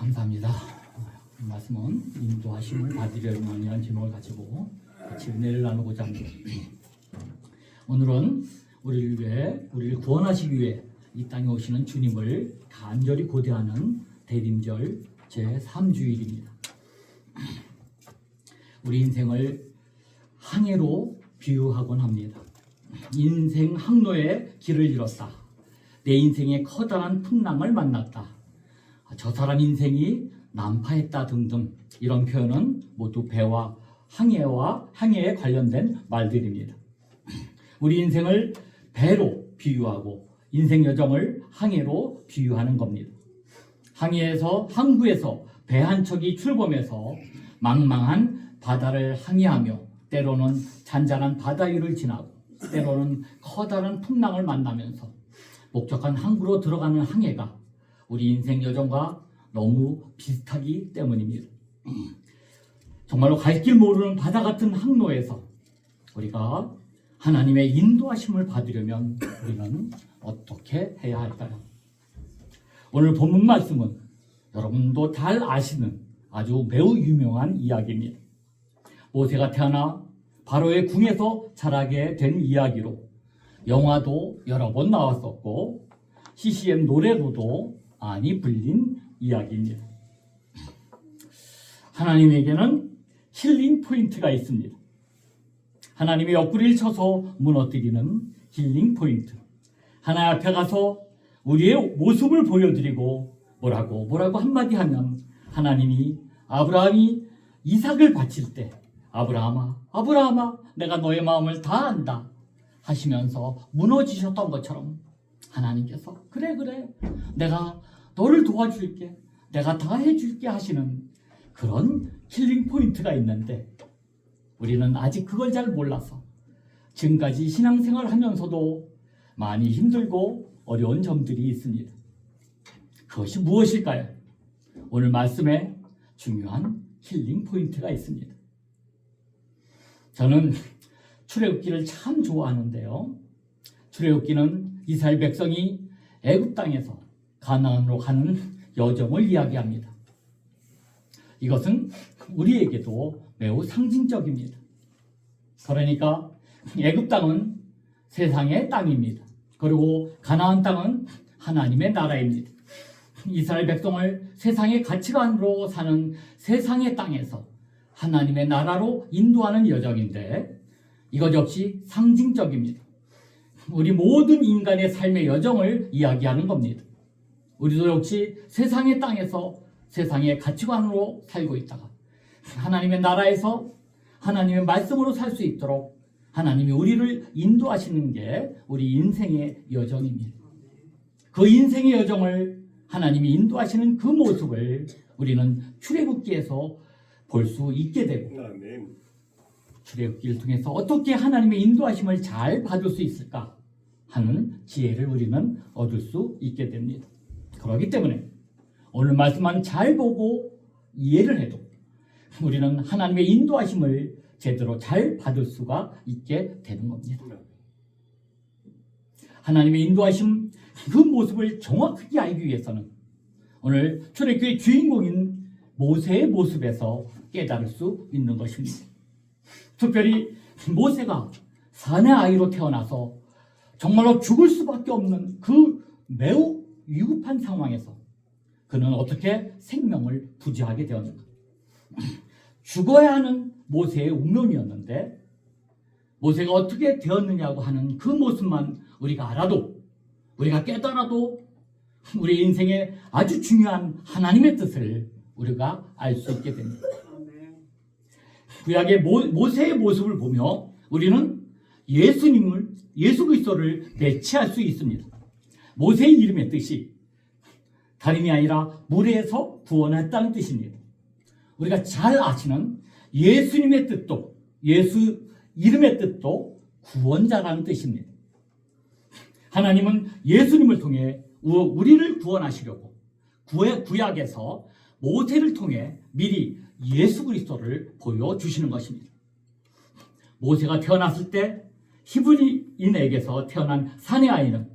감사합니다. 말씀은 인도하심을 받으려는 제목을 가지고 같이 은혜를 나누고자 합니다. 오늘은 우리를 구원하시기 위해 이 땅에 오시는 주님을 간절히 고대하는 대림절 제3주일입니다. 우리 인생을 항해로 비유하곤 합니다. 인생 항로에 길을 잃었다. 내 인생에 커다란 풍랑을 만났다. 저 사람 인생이 난파했다 등등 이런 표현은 모두 배와 항해에 관련된 말들입니다. 우리 인생을 배로 비유하고 인생 여정을 항해로 비유하는 겁니다. 항구에서 배 한 척이 출범해서 망망한 바다를 항해하며 때로는 잔잔한 바다 위를 지나고 때로는 커다란 풍랑을 만나면서 목적한 항구로 들어가는 항해가 우리 인생 여정과 너무 비슷하기 때문입니다. 정말로 갈 길 모르는 바다 같은 항로에서 우리가 하나님의 인도하심을 받으려면 우리는 어떻게 해야 할까요? 오늘 본문 말씀은 여러분도 잘 아시는 아주 매우 유명한 이야기입니다. 모세가 태어나 바로의 궁에서 자라게 된 이야기로 영화도 여러 번 나왔었고 CCM 노래로도 많이 불린 이야기입니다. 하나님에게는 힐링 포인트가 있습니다. 하나님의 옆구리를 쳐서 무너뜨리는 힐링 포인트. 하나님 앞에 가서 우리의 모습을 보여드리고 뭐라고 한마디 하면 하나님이 아브라함이 이삭을 바칠 때 아브라함아 내가 너의 마음을 다 안다 하시면서 무너지셨던 것처럼 하나님께서 그래 내가 너를 도와줄게 내가 다 해줄게 하시는 그런 힐링 포인트가 있는데 우리는 아직 그걸 잘 몰라서 지금까지 신앙생활을 하면서도 많이 힘들고 어려운 점들이 있습니다. 그것이 무엇일까요? 오늘 말씀에 중요한 힐링 포인트가 있습니다. 저는 출애굽기를 참 좋아하는데요. 출애굽기는 이스라엘 백성이 애굽 땅에서 가나안으로 가는 여정을 이야기합니다. 이것은 우리에게도 매우 상징적입니다. 그러니까 애굽 땅은 세상의 땅입니다. 그리고 가나안 땅은 하나님의 나라입니다. 이스라엘 백성을 세상의 가치관으로 사는 세상의 땅에서 하나님의 나라로 인도하는 여정인데 이것 역시 상징적입니다. 우리 모든 인간의 삶의 여정을 이야기하는 겁니다. 우리도 역시 세상의 땅에서 세상의 가치관으로 살고 있다가 하나님의 나라에서 하나님의 말씀으로 살 수 있도록 하나님이 우리를 인도하시는 게 우리 인생의 여정입니다. 그 인생의 여정을 하나님이 인도하시는 그 모습을 우리는 출애굽기에서 볼 수 있게 되고 출애굽기를 통해서 어떻게 하나님의 인도하심을 잘 받을 수 있을까 하는 지혜를 우리는 얻을 수 있게 됩니다. 그렇기 때문에 오늘 말씀만 잘 보고 이해를 해도 우리는 하나님의 인도하심을 제대로 잘 받을 수가 있게 되는 겁니다. 하나님의 인도하심 그 모습을 정확하게 알기 위해서는 오늘 출애굽기의 주인공인 모세의 모습에서 깨달을 수 있는 것입니다. 특별히 모세가 사내 아이로 태어나서 정말로 죽을 수밖에 없는 그 매우 위급한 상황에서 그는 어떻게 생명을 부지하게 되었는가? 죽어야 하는 모세의 운명이었는데 모세가 어떻게 되었느냐고 하는 그 모습만 우리가 알아도 우리가 깨달아도 우리 인생에 아주 중요한 하나님의 뜻을 우리가 알 수 있게 됩니다. 구약의 모세의 모습을 보며 우리는 예수 그리스도를 매치할 수 있습니다. 모세의 이름의 뜻이 다름이 아니라 물에서 구원했다는 뜻입니다. 우리가 잘 아시는 예수님의 뜻도 예수 이름의 뜻도 구원자라는 뜻입니다. 하나님은 예수님을 통해 우리를 구원하시려고 구약에서 모세를 통해 미리 예수 그리스도를 보여주시는 것입니다. 모세가 태어났을 때 히브리인에게서 태어난 사내 아이는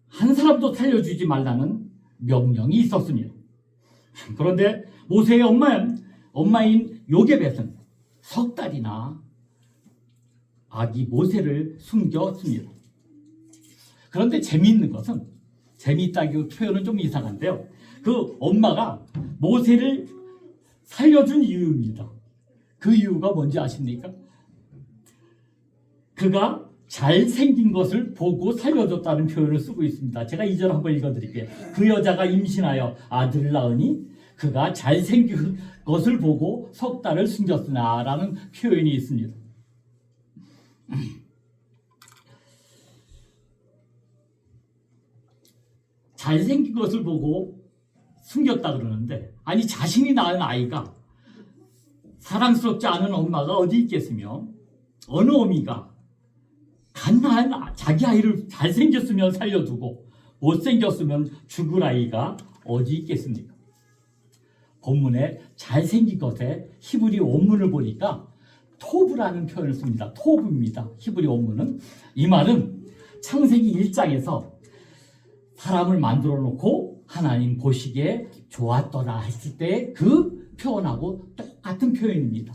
한 사람도 살려주지 말라는 명령이 있었습니다. 그런데 모세의 엄마인 요게벳은 석 달이나 아기 모세를 숨겼습니다. 그런데 재미있는 것은, 재미있다고 표현은 좀 이상한데요, 그 엄마가 모세를 살려준 이유입니다. 그 이유가 뭔지 아십니까? 그가 잘생긴 것을 보고 살려줬다는 표현을 쓰고 있습니다. 제가 2절 한번 읽어드릴게요. 그 여자가 임신하여 아들을 낳으니 그가 잘생긴 것을 보고 석 달을 숨겼으나 라는 표현이 있습니다. 잘생긴 것을 보고 숨겼다 그러는데, 아니 자신이 낳은 아이가 사랑스럽지 않은 엄마가 어디 있겠으며, 어느 어미가 갓난 자기 아이를 잘생겼으면 살려두고 못생겼으면 죽을 아이가 어디 있겠습니까? 본문에 잘생긴 것에 히브리 원문을 보니까 토브라는 표현을 씁니다. 토브입니다. 히브리 원문은. 이 말은 창세기 1장에서 사람을 만들어 놓고 하나님 보시기에 좋았더라 했을 때 그 표현하고 똑같은 표현입니다.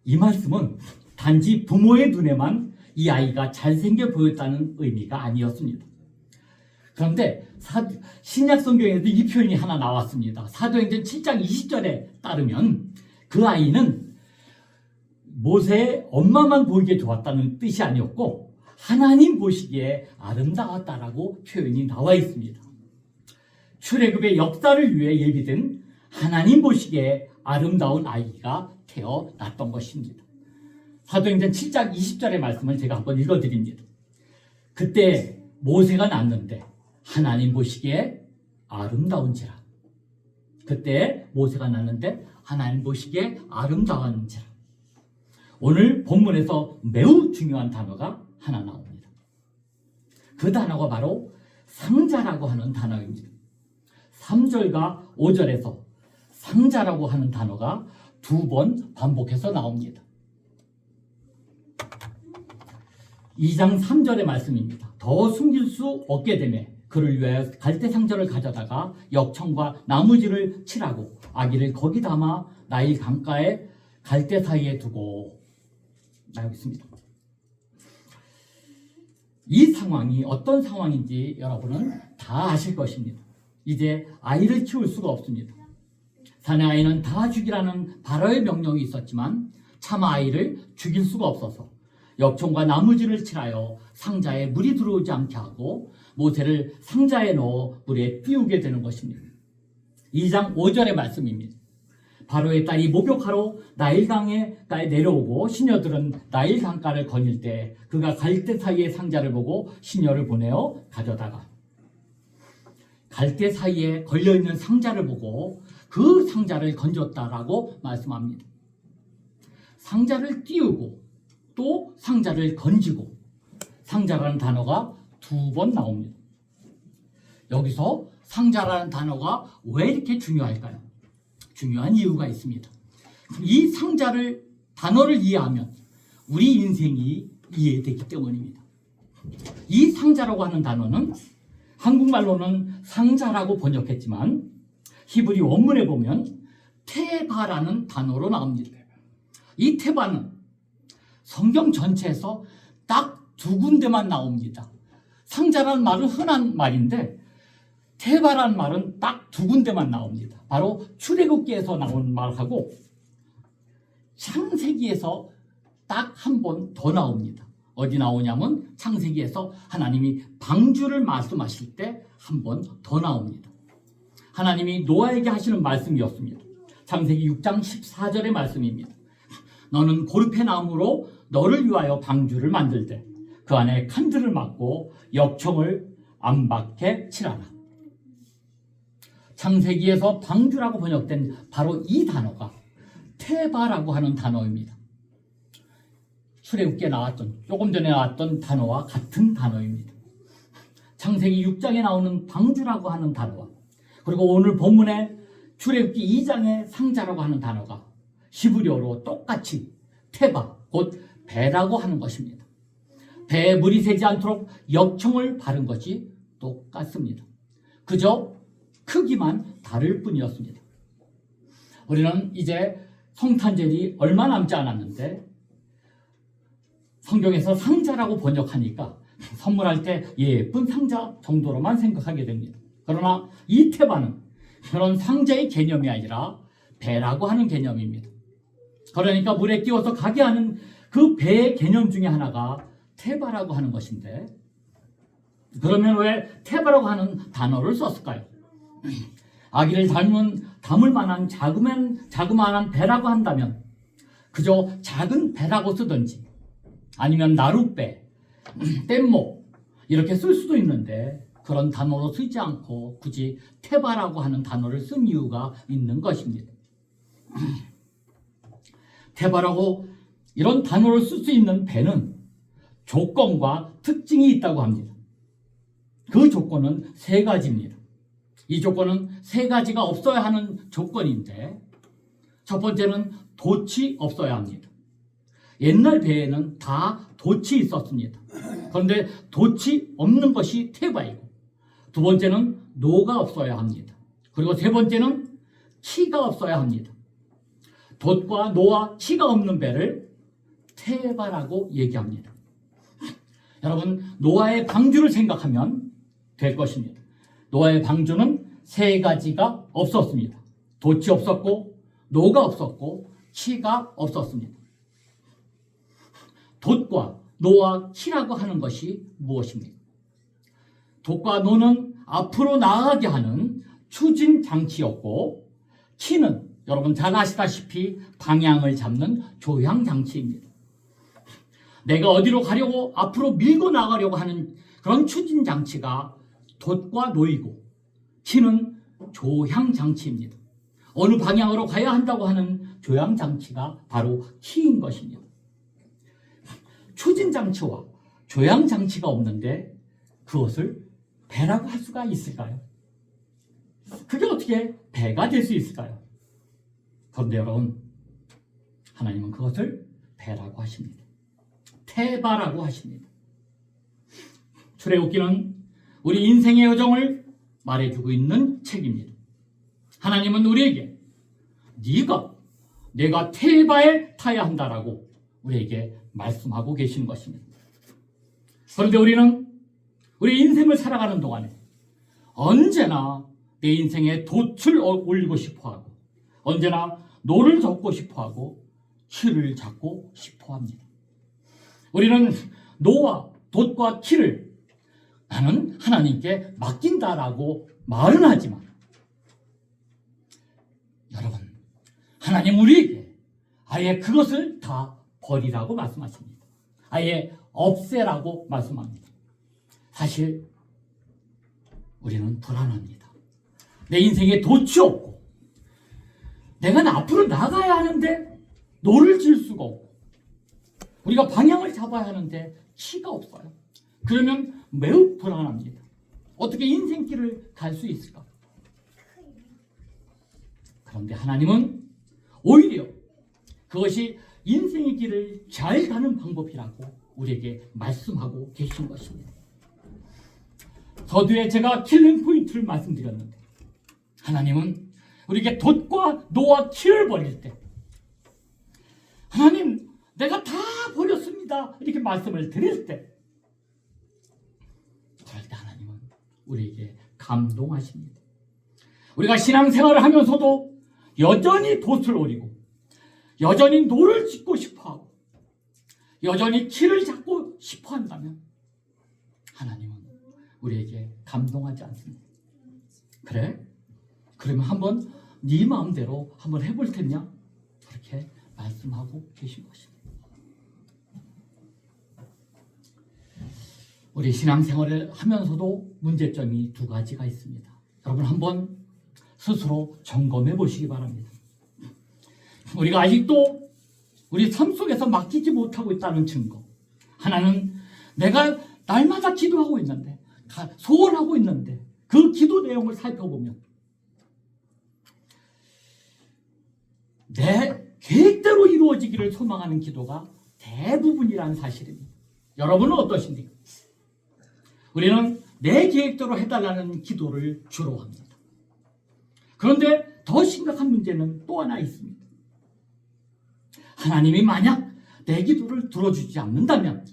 이 말씀은 단지 부모의 눈에만 이 아이가 잘생겨 보였다는 의미가 아니었습니다. 그런데 신약 성경에도 이 표현이 하나 나왔습니다. 사도행전 7장 20절에 따르면 그 아이는 모세의 엄마만 보기에 좋았다는 뜻이 아니었고 하나님 보시기에 아름다웠다라고 표현이 나와 있습니다. 출애굽의 역사를 위해 예비된 하나님 보시기에 아름다운 아이가 태어났던 것입니다. 사도행전 7장 20절의 말씀을 제가 한번 읽어드립니다. 그때 모세가 낳는데 하나님 보시기에 아름다운지라. 그때 모세가 낳는데 하나님 보시기에 아름다운지라. 오늘 본문에서 매우 중요한 단어가 하나 나옵니다. 그 단어가 바로 상자라고 하는 단어입니다. 3절과 5절에서 상자라고 하는 단어가 2번 반복해서 나옵니다. 2장 3절의 말씀입니다. 더 숨길 수 없게 되매 그를 위하여 갈대 상자를 가져다가 역청과 나무지를 칠하고 아기를 거기 담아 나일 강가에 갈대 사이에 두고 나오고 있습니다. 이 상황이 어떤 상황인지 여러분은 다 아실 것입니다. 이제 아이를 키울 수가 없습니다. 사내 아이는 다 죽이라는 바로의 명령이 있었지만 차마 아이를 죽일 수가 없어서 역청과 나무지를 칠하여 상자에 물이 들어오지 않게 하고 모세를 상자에 넣어 물에 띄우게 되는 것입니다. 2장 5절의 말씀입니다. 바로의 딸이 목욕하러 나일강에 내려오고 시녀들은 나일 강가를 거닐 때 그가 갈대 사이의 상자를 보고 시녀를 보내어 가져다가 갈대 사이에 걸려있는 상자를 보고 그 상자를 건졌다라고 말씀합니다. 상자를 띄우고 또 상자를 건지고, 상자라는 단어가 2번 나옵니다. 여기서 상자라는 단어가 왜 이렇게 중요할까요? 중요한 이유가 있습니다. 이 단어를 이해하면 우리 인생이 이해되기 때문입니다. 이 상자라고 하는 단어는 한국말로는 상자라고 번역했지만 히브리 원문에 보면 테바라는 단어로 나옵니다. 이 테바는 성경 전체에서 딱 2군데만 나옵니다. 상자라는 말은 흔한 말인데 테바라는 말은 딱 2군데만 나옵니다. 바로 출애굽기에서 나온 말하고 창세기에서 딱 한 번 더 나옵니다. 어디 나오냐면 창세기에서 하나님이 방주를 말씀하실 때 한 번 더 나옵니다. 하나님이 노아에게 하시는 말씀이었습니다. 창세기 6장 14절의 말씀입니다. 너는 고르페 나무로 너를 위하여 방주를 만들 때 그 안에 칸들을 막고 역청을 안팎에 칠하라. 창세기에서 방주라고 번역된 바로 이 단어가 테바라고 하는 단어입니다. 출애굽기에 나왔던, 조금 전에 나왔던 단어와 같은 단어입니다. 창세기 6장에 나오는 방주라고 하는 단어와 그리고 오늘 본문에 출애굽기 2장의 상자라고 하는 단어가 히브리어로 똑같이 테바, 곧 배라고 하는 것입니다. 배에 물이 새지 않도록 역청을 바른 것이 똑같습니다. 그저 크기만 다를 뿐이었습니다. 우리는 이제 성탄절이 얼마 남지 않았는데 성경에서 상자라고 번역하니까 선물할 때 예쁜 상자 정도로만 생각하게 됩니다. 그러나 이 테바는 그런 상자의 개념이 아니라 배라고 하는 개념입니다. 그러니까 물에 끼워서 가게 하는 그 배의 개념 중에 하나가 테바라고 하는 것인데, 그러면 왜 테바라고 하는 단어를 썼을까요? 아기를 담을 만한 자그마한 배라고 한다면 그저 작은 배라고 쓰든지 아니면 나룻배, 뗏목 이렇게 쓸 수도 있는데 그런 단어로 쓰지 않고 굳이 테바라고 하는 단어를 쓴 이유가 있는 것입니다. 테바라고 이런 단어를 쓸 수 있는 배는 조건과 특징이 있다고 합니다. 그 조건은 세 가지입니다. 이 조건은 세 가지가 없어야 하는 조건인데, 첫 번째는 돛이 없어야 합니다. 옛날 배에는 다 돛이 있었습니다. 그런데 돛이 없는 것이 테바이고, 두 번째는 노가 없어야 합니다. 그리고 세 번째는 키가 없어야 합니다. 돛과 노와 키가 없는 배를 테바라고 얘기합니다. 여러분, 노아의 방주를 생각하면 될 것입니다. 노아의 방주는 세 가지가 없었습니다. 돛이 없었고, 노가 없었고, 키가 없었습니다. 돛과 노와 키라고 하는 것이 무엇입니까? 돛과 노는 앞으로 나아가게 하는 추진 장치였고, 키는 여러분 잘 아시다시피 방향을 잡는 조향 장치입니다. 내가 어디로 가려고 앞으로 밀고 나가려고 하는 그런 추진 장치가 돛과 노이고, 키는 조향 장치입니다. 어느 방향으로 가야 한다고 하는 조향 장치가 바로 키인 것입니다. 추진 장치와 조향 장치가 없는데 그것을 배라고 할 수가 있을까요? 그게 어떻게 배가 될 수 있을까요? 그런데 여러분, 하나님은 그것을 배라고 하십니다. 테바라고 하십니다. 출애굽기는 우리 인생의 여정을 말해주고 있는 책입니다. 하나님은 우리에게 내가 테바에 타야 한다라고 우리에게 말씀하고 계시는 것입니다. 그런데 우리는 우리 인생을 살아가는 동안에 언제나 내 인생에 돛을 올리고 싶어하고, 언제나 노를 젓고 싶어하고, 키를 잡고 싶어합니다. 우리는 노와 돛과 키를 나는 하나님께 맡긴다라고 말은 하지만, 여러분, 하나님 우리에게 아예 그것을 다 버리라고 말씀하십니다. 아예 없애라고 말씀합니다. 사실 우리는 불안합니다. 내 인생에 돛이 없고, 내가 앞으로 나가야 하는데 노를 질 수가 없고, 우리가 방향을 잡아야 하는데 키가 없어요. 그러면 매우 불안합니다. 어떻게 인생길을 갈 수 있을까? 그런데 하나님은 오히려 그것이 인생의 길을 잘 가는 방법이라고 우리에게 말씀하고 계신 것입니다. 서두에 제가 킬링 포인트를 말씀드렸는데, 하나님은 우리에게 돛과 노와 키를 버릴 때, 하나님 내가 다 버렸습니다 이렇게 말씀을 드릴 때, 그럴 때 하나님은 우리에게 감동하십니다. 우리가 신앙생활을 하면서도 여전히 돛을 오리고, 여전히 노를 짓고 싶어하고, 여전히 키를 잡고 싶어한다면 하나님은 우리에게 감동하지 않습니다. 그래? 그러면 한번 네 마음대로 한번 해볼 테냐? 그렇게 말씀하고 계신 것입니다. 우리 신앙생활을 하면서도 문제점이 두 가지가 있습니다. 여러분 한번 스스로 점검해 보시기 바랍니다. 우리가 아직도 우리 삶 속에서 맡기지 못하고 있다는 증거. 하나는 내가 날마다 기도하고 있는데, 소원하고 있는데, 그 기도 내용을 살펴보면 내 계획대로 이루어지기를 소망하는 기도가 대부분이라는 사실입니다. 여러분은 어떠십니까? 우리는 내 계획대로 해달라는 기도를 주로 합니다. 그런데 더 심각한 문제는 또 하나 있습니다. 하나님이 만약 내 기도를 들어주지 않는다면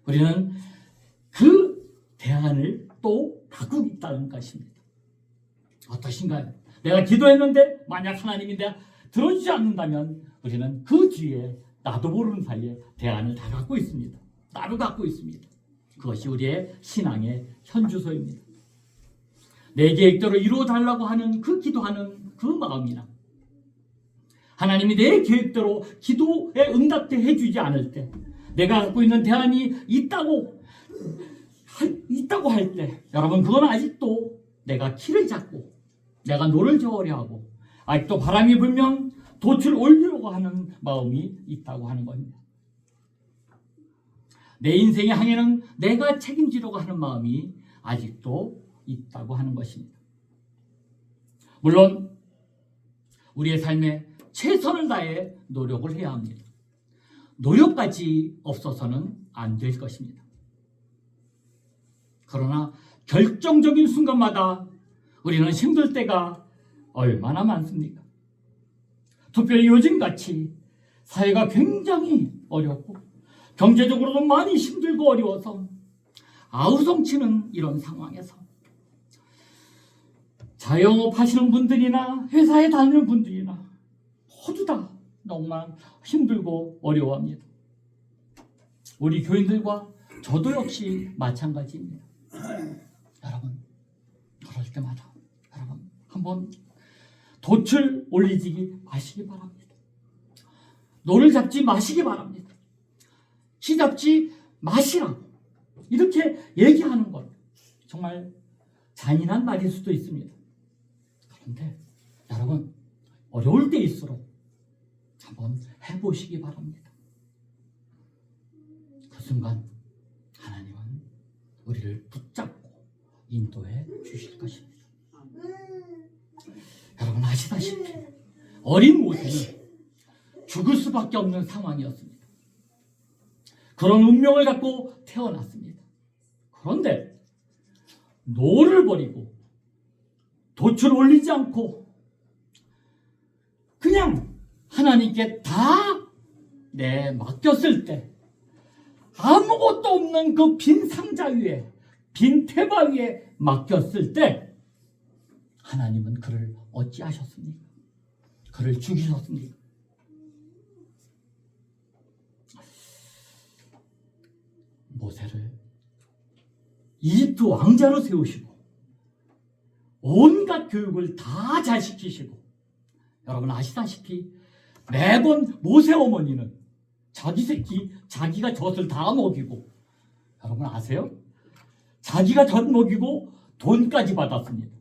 우리는 그 대안을 또 갖고 있다는 것입니다. 어떠신가요? 내가 기도했는데 만약 하나님이 내가 들어주지 않는다면 우리는 그 뒤에 나도 모르는 사이에 대안을 다 갖고 있습니다. 나도 갖고 있습니다. 그것이 우리의 신앙의 현주소입니다. 내 계획대로 이루어달라고 하는 그 기도하는 그 마음이나 하나님이 내 계획대로 기도에 응답대 해주지 않을 때 내가 갖고 있는 대안이 있다고 할 때 여러분 그건 아직도 내가 키를 잡고 내가 노를 저으려 하고 아직도 바람이 불면 돛을 올리려고 하는 마음이 있다고 하는 겁니다. 내 인생의 항해는 내가 책임지려고 하는 마음이 아직도 있다고 하는 것입니다. 물론 우리의 삶에 최선을 다해 노력을 해야 합니다. 노력까지 없어서는 안 될 것입니다. 그러나 결정적인 순간마다 우리는 힘들 때가 얼마나 많습니까? 특별히 요즘같이 사회가 굉장히 어렵고 경제적으로도 많이 힘들고 어려워서 아우성치는 이런 상황에서 자영업 하시는 분들이나 회사에 다니는 분들이나 모두 다 너무나 힘들고 어려워합니다. 우리 교인들과 저도 역시 마찬가지입니다. 여러분 그럴 때마다 여러분 한번 돛을 올리지 마시기 바랍니다. 노를 잡지 마시기 바랍니다. 키 잡지 마시라고 이렇게 얘기하는 것 정말 잔인한 말일 수도 있습니다. 그런데 여러분 어려울 때일수록 한번 해보시기 바랍니다. 그 순간 하나님은 우리를 붙잡고 인도해 주실 것입니다. 여러분 아시다시피 어린 모세는 죽을 수밖에 없는 상황이었습니다. 그런 운명을 갖고 태어났습니다. 그런데 노를 버리고 돛을 올리지 않고 그냥 하나님께 다 맡겼을 때 아무것도 없는 그 빈 상자 위에 빈 테바 위에 맡겼을 때 하나님은 그를 어찌하셨습니까? 그를 죽이셨습니까? 모세를 이집트 왕자로 세우시고 온갖 교육을 다 잘 시키시고 여러분 아시다시피 매번 모세 어머니는 자기 새끼 자기가 젖을 다 먹이고 여러분 아세요? 자기가 젖 먹이고 돈까지 받았습니다.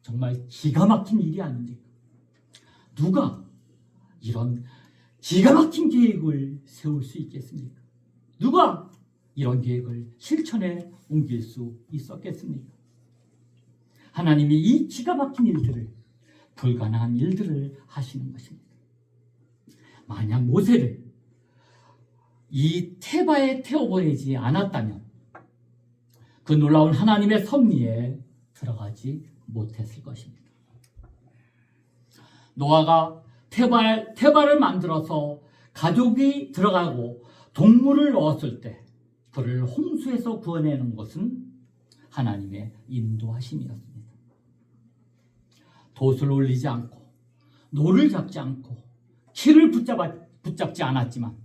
정말 기가 막힌 일이 아닙니까? 누가 이런 기가 막힌 계획을 세울 수 있겠습니까? 누가 이런 계획을 실천에 옮길 수 있었겠습니까? 하나님이 이 기가 막힌 일들을 불가능한 일들을 하시는 것입니다. 만약 모세를 이 테바에 태워보내지 않았다면 그 놀라운 하나님의 섭리에 들어가지 못했을 것입니다. 노아가 테바를 만들어서 가족이 들어가고 동물을 넣었을 때 그를 홍수에서 구원내는 것은 하나님의 인도하심이었습니다. 돛을 올리지 않고 노를 잡지 않고 키를 붙잡지 않았지만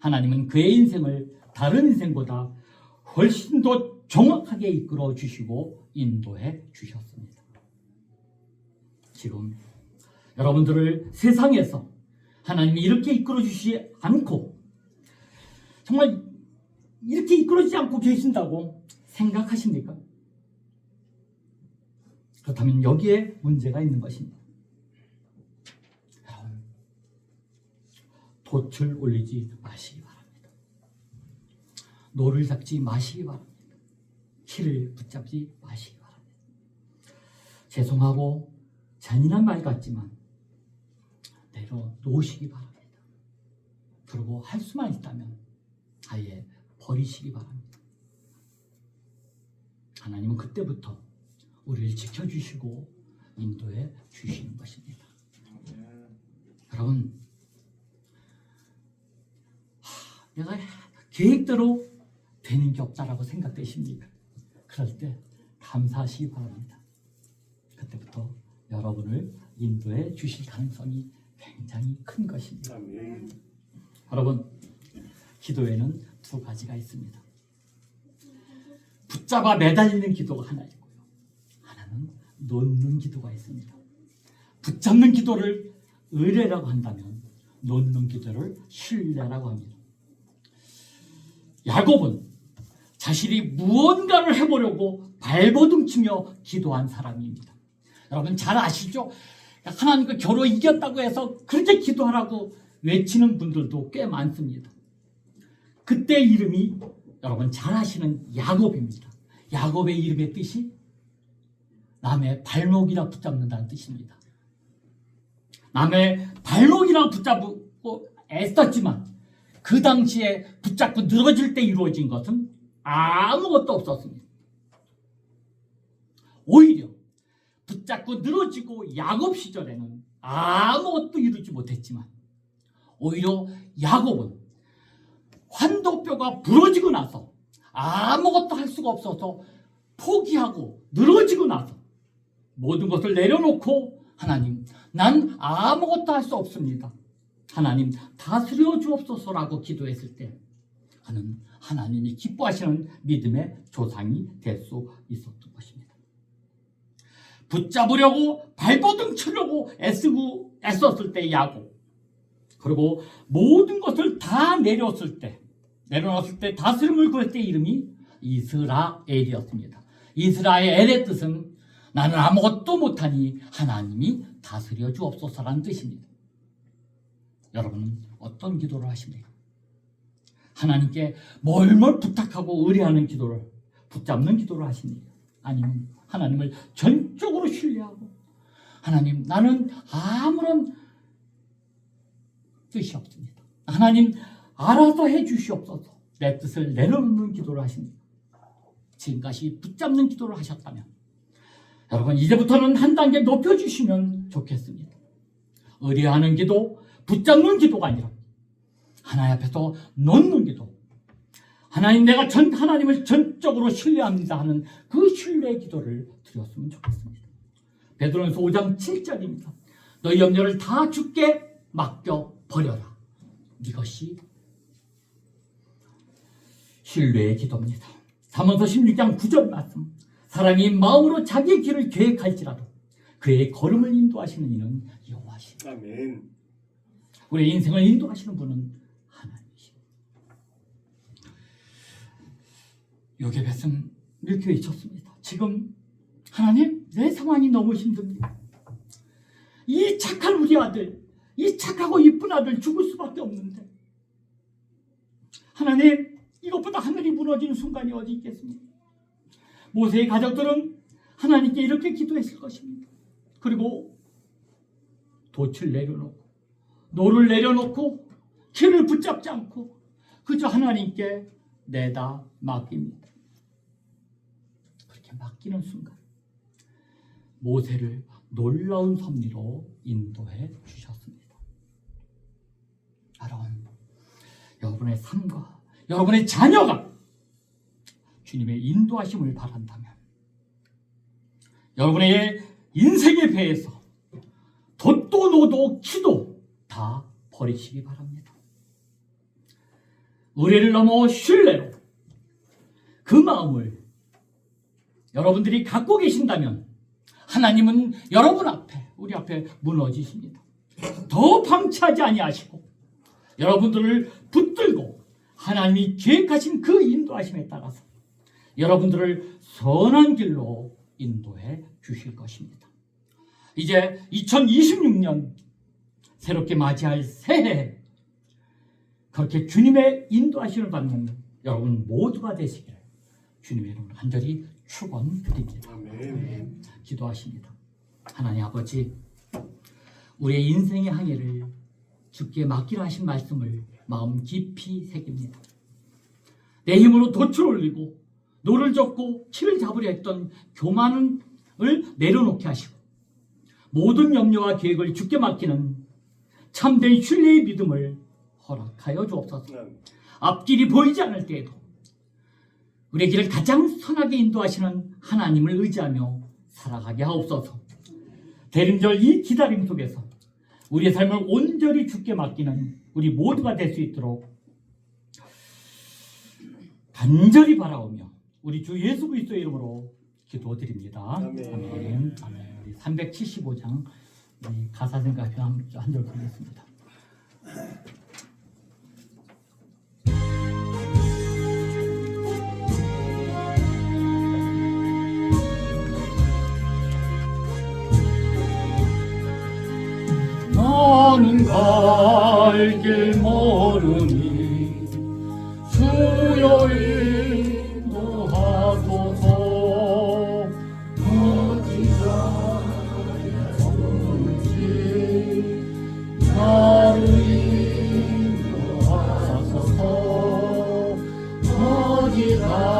하나님은 그의 인생을 다른 인생보다 훨씬 더 정확하게 이끌어 주시고 인도해 주셨습니다. 지금 여러분들을 세상에서 하나님이 이렇게 이끌어 주시지 않고 정말 이렇게 이끌어주지 않고 계신다고 생각하십니까? 그렇다면 여기에 문제가 있는 것입니다. 여러분, 돛을 올리지 마시기 바랍니다. 노를 잡지 마시기 바랍니다. 키를 붙잡지 마시기 바랍니다. 죄송하고 잔인한 말 같지만 내려놓으시기 바랍니다. 그리고 할 수만 있다면 아예 버리시기 바랍니다. 하나님은 그때부터 우리를 지켜주시고 인도해 주시는 것입니다. 여러분, 내가 계획대로 되는 게 없다라고 생각되십니까? 그럴 때 감사하시기 바랍니다. 그때부터 여러분을 인도해 주실 가능성이 굉장히 큰 것입니다. 여러분, 기도에는 두 가지가 있습니다. 붙잡아 매달리는 기도가 하나 있고요. 하나는 놓는 기도가 있습니다. 붙잡는 기도를 의뢰라고 한다면 놓는 기도를 신뢰라고 합니다. 야곱은 자신이 무언가를 해보려고 발버둥치며 기도한 사람입니다. 여러분 잘 아시죠? 하나님과 겨루 이겼다고 해서 그렇게 기도하라고 외치는 분들도 꽤 많습니다. 그때 이름이 여러분 잘 아시는 야곱입니다. 야곱의 이름의 뜻이 남의 발목이라 붙잡는다는 뜻입니다. 남의 발목이라 붙잡고 애썼지만 그 당시에 붙잡고 늘어질 때 이루어진 것은 아무것도 없었습니다. 오히려 붙잡고 늘어지고 야곱 시절에는 아무것도 이루지 못했지만 오히려 야곱은 환도뼈가 부러지고 나서 아무것도 할 수가 없어서 포기하고 늘어지고 나서 모든 것을 내려놓고 하나님, 난 아무것도 할 수 없습니다. 하나님 다스려 주옵소서라고 기도했을 때 그는 하나님이 기뻐하시는 믿음의 조상이 될 수 있었던 것입니다. 붙잡으려고 발버둥 치려고 애썼을 때 야곱, 그리고 모든 것을 다 내려놨을 때 다스림을 구할 때 이름이 이스라엘이었습니다. 이스라엘의 뜻은 나는 아무것도 못하니 하나님이 다스려 주옵소서라는 뜻입니다. 여러분은 어떤 기도를 하십니까? 하나님께 뭘 부탁하고 의뢰하는 기도를, 붙잡는 기도를 하십니까? 아니면 하나님을 전적으로 신뢰하고 하나님, 나는 아무런 뜻이 없습니다. 하나님 알아서 해 주시옵소서. 내 뜻을 내려놓는 기도를 하십니까? 지금까지 붙잡는 기도를 하셨다면 여러분 이제부터는 한 단계 높여주시면 좋겠습니다. 의뢰하는 기도, 붙잡는 기도가 아니라 하나님 앞에서 놓는 기도, 하나님 내가 하나님을 전적으로 신뢰합니다 하는 그 신뢰의 기도를 드렸으면 좋겠습니다. 베드로전서 5장 7절입니다. 너희 염려를 다 주께 맡겨버려라. 이것이 신뢰의 기도입니다. 잠언서 16장 9절 말씀, 사람이 마음으로 자기의 길을 계획할지라도 그의 걸음을 인도하시는 이는 여호와시다. 아멘. 우리의 인생을 인도하시는 분은 하나님이십니다. 요게벳은 이렇게 외쳤습니다. 지금 하나님, 내 상황이 너무 힘듭니다. 이 착한 우리 아들, 이 착하고 이쁜 아들 죽을 수밖에 없는데 하나님, 이것보다 하늘이 무너지는 순간이 어디 있겠습니까? 모세의 가족들은 하나님께 이렇게 기도했을 것입니다. 그리고 돛을 내려놓고 노를 내려놓고 길을 붙잡지 않고 그저 하나님께 내다 맡깁니다. 그렇게 맡기는 순간 모세를 놀라운 섭리로 인도해 주셨습니다. 여러분의 삶과 여러분의 자녀가 주님의 인도하심을 바란다면 여러분의 인생의 배에서 돛도 노도 키도 다 버리시기 바랍니다. 의뢰를 넘어 신뢰로 그 마음을 여러분들이 갖고 계신다면 하나님은 여러분 앞에, 우리 앞에 무너지십니다. 더 방치하지 아니하시고 여러분들을 붙들고 하나님이 계획하신 그 인도하심에 따라서 여러분들을 선한 길로 인도해 주실 것입니다. 이제 2026년 새롭게 맞이할 새해, 그렇게 주님의 인도하심을 받는 여러분 모두가 되시기를 주님의 이름으로 간절히 축원드립니다. 아멘. 기도하십니다. 하나님 아버지, 우리의 인생의 항해를 주께 맡기라 하신 말씀을 마음 깊이 새깁니다. 내 힘으로 돛을 올리고 노를 젓고 키를 잡으려 했던 교만을 내려놓게 하시고 모든 염려와 계획을 주께 맡기는 참된 신뢰의 믿음을 허락하여 주옵소서. 앞길이 보이지 않을 때에도 우리의 길을 가장 선하게 인도하시는 하나님을 의지하며 살아가게 하옵소서. 대림절 이 기다림 속에서 우리의 삶을 온전히 주께 맡기는 우리 모두가 될 수 있도록 간절히 바라오며 우리 주 예수 그리스도의 이름으로 기도드립니다. 아멘. 아멘. 아멘. 우리 375장 가사 생각해 한절 보겠습니다. 나는 갈 길 모르니 주여 인도하소서. 어디가 좋은지 나를 인도하소서. 어디가